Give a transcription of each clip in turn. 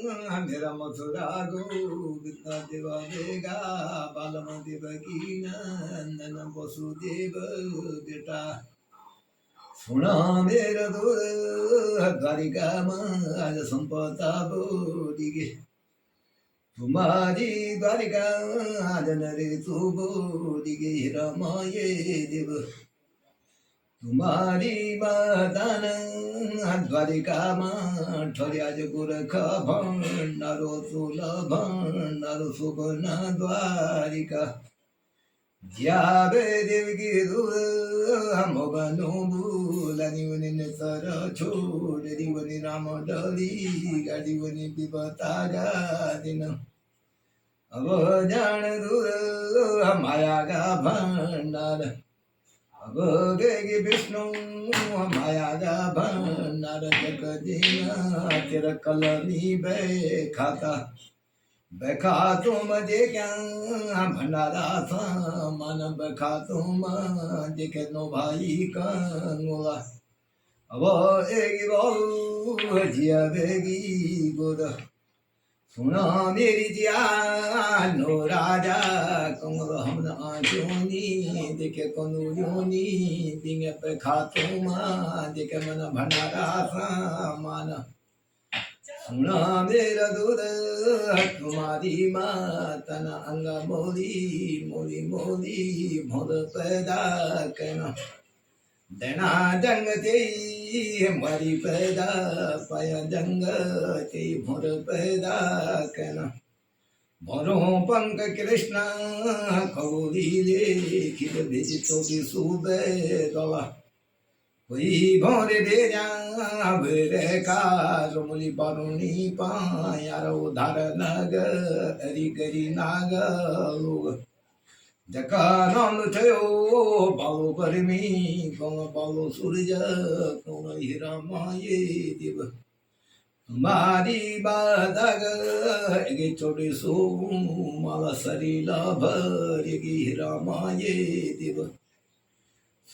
मेरा मथुरा गोविंद देव देगा बालम देवकी नंदन वसुदेव बेटा सुना मेरा दूर द्वारिका माज संपता बोलिगे तुम्हारी द्वारिका जनरे तू बोलिगे रमाये देव तुम्हारी बदान द्वारिका मा ठर्या गोरख भंडारो तुल भंडारो सुगुण द्वारिका ज्यावे देवकी दूर मोगनो बुलानी वनी नेतर छोड़ दी वनी राम डली गाड़ी वनी विपता गादिन अब जान दूर माया का भंडार अब गेगी विष्णु माया का भंडार जगदीना तेरा कलमी बे खाता बैखा तुम जे क्या भंडारा था मन बैखा तुम देखे नो भाई कंगोला अब एक बहु जिया बेगी गोद सुना मेरी जिया नो राजा कंगोला हम आंचोनी देखे कनु योनी दिंगे बैखा तुम देखे मन भंडारा था मन सुना मेरा दूध तुम्हारी मातन अंग मोली मोली मोली मोद पैदा करना देना जंग ते मरी पैदा पाया जंग ते मोर पैदा करना मोरो पंक कृष्ण कौली लेखित भेज तो सुबे दवा कोई भोरे भेजा बेरे का रोमली बारूनी पायार उधार नग हरि गरी नाग लोग जका नाम थयो बालो परमी कौन बालो सूरज कौन हीरा माये दिव तुम्हारी बादग एगे छोटी सो माला सरीला भर एगे हीरा माये दिव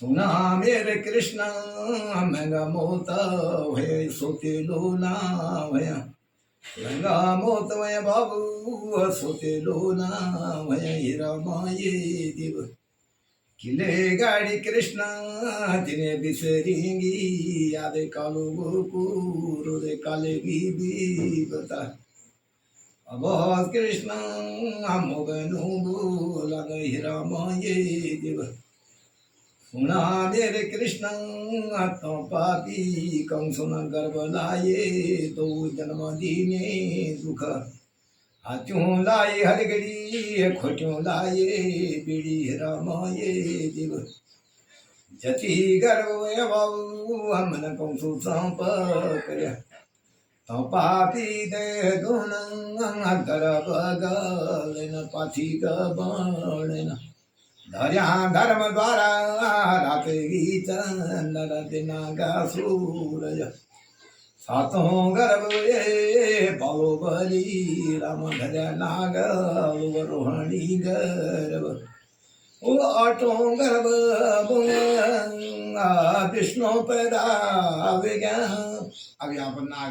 सुना मेरे कृष्ण महंगा मोता है सोते लोना भया महंगा मोत भय बाबू सोते लोना भया हीरा माये दिव किले गाड़ी कृष्ण तिने बिसरेंगी याद कालो गोकुर रे काले भी बता अब कृष्ण मोगनु बोला हीरा माये दिव सुना मेरे कृष्ण तो पापी कंसुन गर्भ लाए तो जन्म दीने दुख हाथों लाए हरगड़ी खोटों लाए बीड़ी रमाये दिव जति गर्भ बाबू हमन कंसु सांप कर तो पापी दे गुण गर्भ गलन पाथी गण धर्या धर्म द्वारा रात गीत नर दिनागा सूरज सातों गर्भ ये बालो बली राम धर्या नाग रोहिणी गर्भ ओ आठों गर्भ विष्णु पैदा विज्ञान अब यहाँ पर नाग